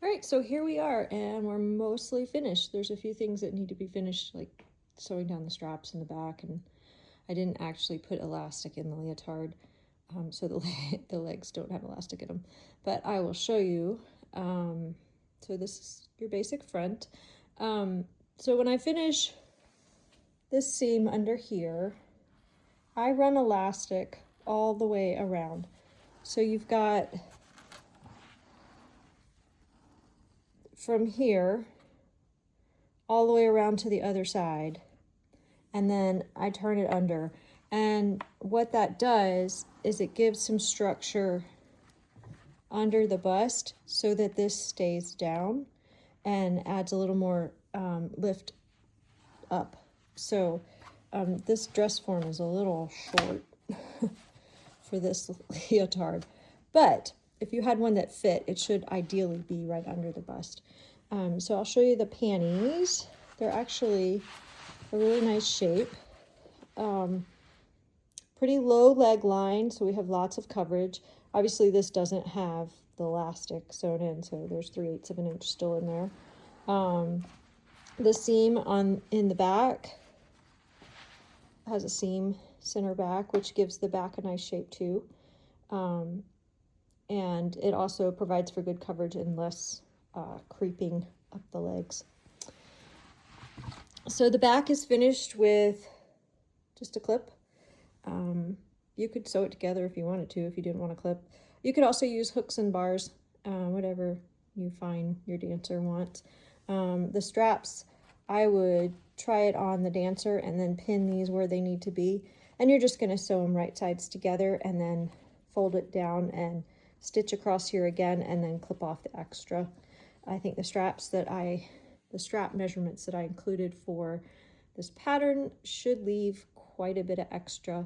All right, so here we are, and we're mostly finished. There's a few things that need to be finished, like sewing down the straps in the back, and I didn't actually put elastic in the leotard, so the legs don't have elastic in them. But I will show you. So this is your basic front. So when I finish this seam under here, I run elastic all the way around. So you've got from here all the way around to the other side, and then I turn it under. And what that does is it gives some structure under the bust so that this stays down and adds a little more lift up. So this dress form is a little short for this leotard, but if you had one that fit, it should ideally be right under the bust. So I'll show you the panties. They're actually a really nice shape. Pretty low leg line, so we have lots of coverage. Obviously this doesn't have the elastic sewn in, so there's 3/8 of an inch still in there. The seam in the back has a seam center back, which gives the back a nice shape too. And it also provides for good coverage and less creeping up the legs. So the back is finished with just a clip. You could sew it together if you wanted to, if you didn't want to clip. You could also use hooks and bars, whatever you find your dancer wants. The straps, I would try it on the dancer and then pin these where they need to be. And you're just going to sew them right sides together and then fold it down and stitch across here again and then clip off the extra. I think the strap measurements that I included for this pattern should leave quite a bit of extra.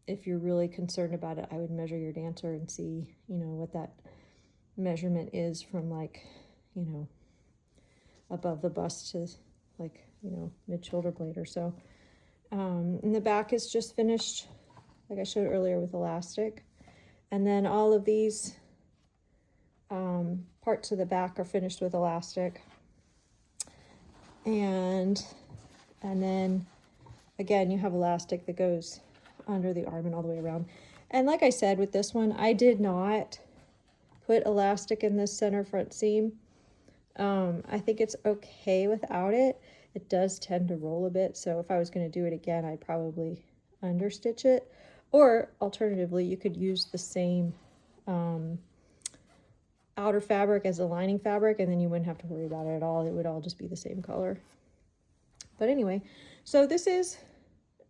If you're really concerned about it, I would measure your dancer and see, what that measurement is from above the bust to mid shoulder blade or so. And the back is just finished, like I showed earlier, with elastic. And then all of these parts of the back are finished with elastic. And then again, you have elastic that goes under the arm and all the way around. And like I said, with this one, I did not put elastic in this center front seam. I think it's okay without it. It does tend to roll a bit, so if I was going to do it again, I'd probably understitch it. Or alternatively, you could use the same outer fabric as the lining fabric, and then you wouldn't have to worry about it at all. It would all just be the same color. But anyway, so this is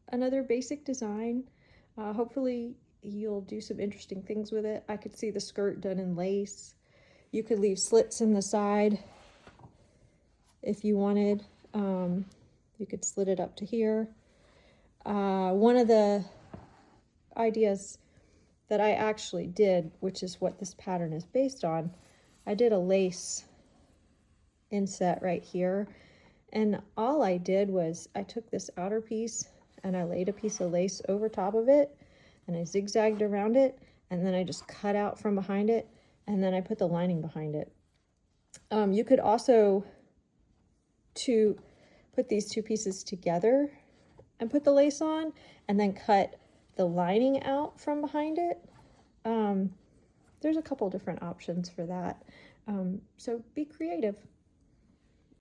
another basic design. Hopefully you'll do some interesting things with it. I could see the skirt done in lace. You could leave slits in the side if you wanted. You could slit it up to here. One of the ideas that I actually did, which is what this pattern is based on, I did a lace inset right here. And all I did was I took this outer piece and I laid a piece of lace over top of it and I zigzagged around it, and then I just cut out from behind it, and then I put the lining behind it. You could also put these two pieces together and put the lace on and then cut the lining out from behind it. There's a couple different options for that. So be creative.